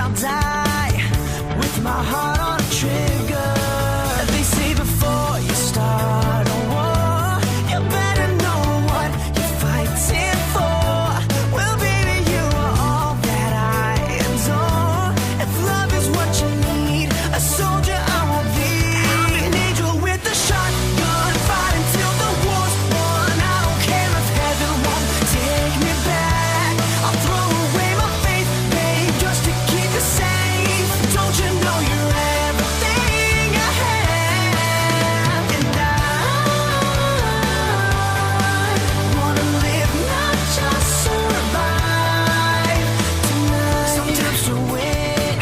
I'll die with my heart on a trigger. They say before you start a war, you better know what you're fighting for. Well, baby, you are all that I adore. If love is what you need, a soldier I will be. I'm an angel with a shotgun, fighting till the war's won. I don't care if heaven won't take me back. I'll throw away my faith, babe, just to keep you safe. Don't you know you're everything I have? And I wanna live, not just survive tonight. Sometimes to win,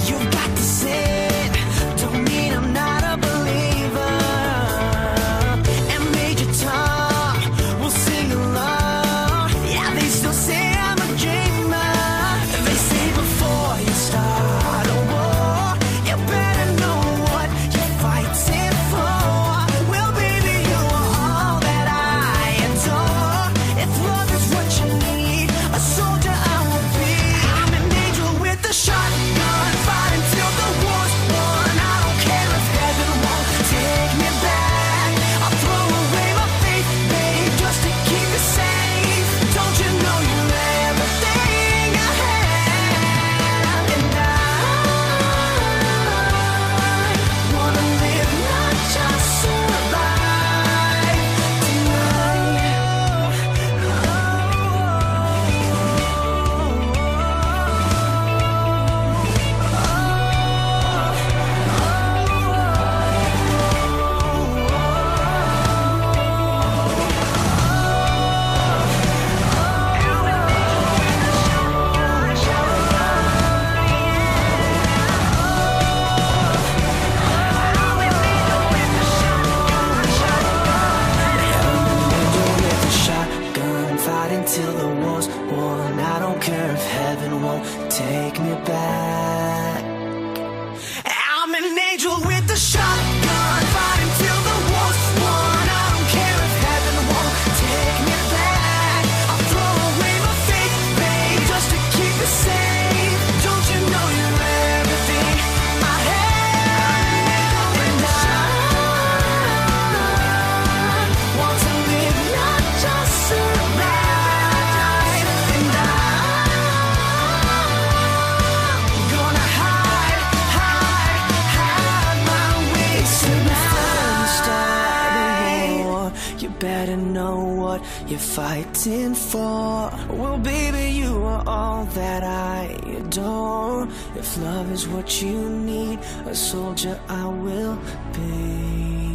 you've got to sin. Don't mean I'm not a believer. And Major Tom will sing along. Yeah, they still say I'm a dreamer. They say before you start a war, you better know what you're fighting for. Well, baby, you are all that I adore. If love is what you need, a soldier I will be. I'm an angel with a shotgun, fighting till the war's won. I don't care if heaven won't take me back. I'll throw away my faith, babe, just to keep you safe. Don't you know you're everything I have? And I wanna live, not just survive till the war's won. I don't care if heaven won't take me back. I'm an angel with a shotgun, fighting till the war's won. I don't care if heaven won't take me back. I'll throw away my faith, babe, just to keep you safe. Don't you know you're everything I have? And I want to live, not just survive. You better know what you're fighting for. Well, baby, you are all that I adore. If love is what you need, a soldier I will be.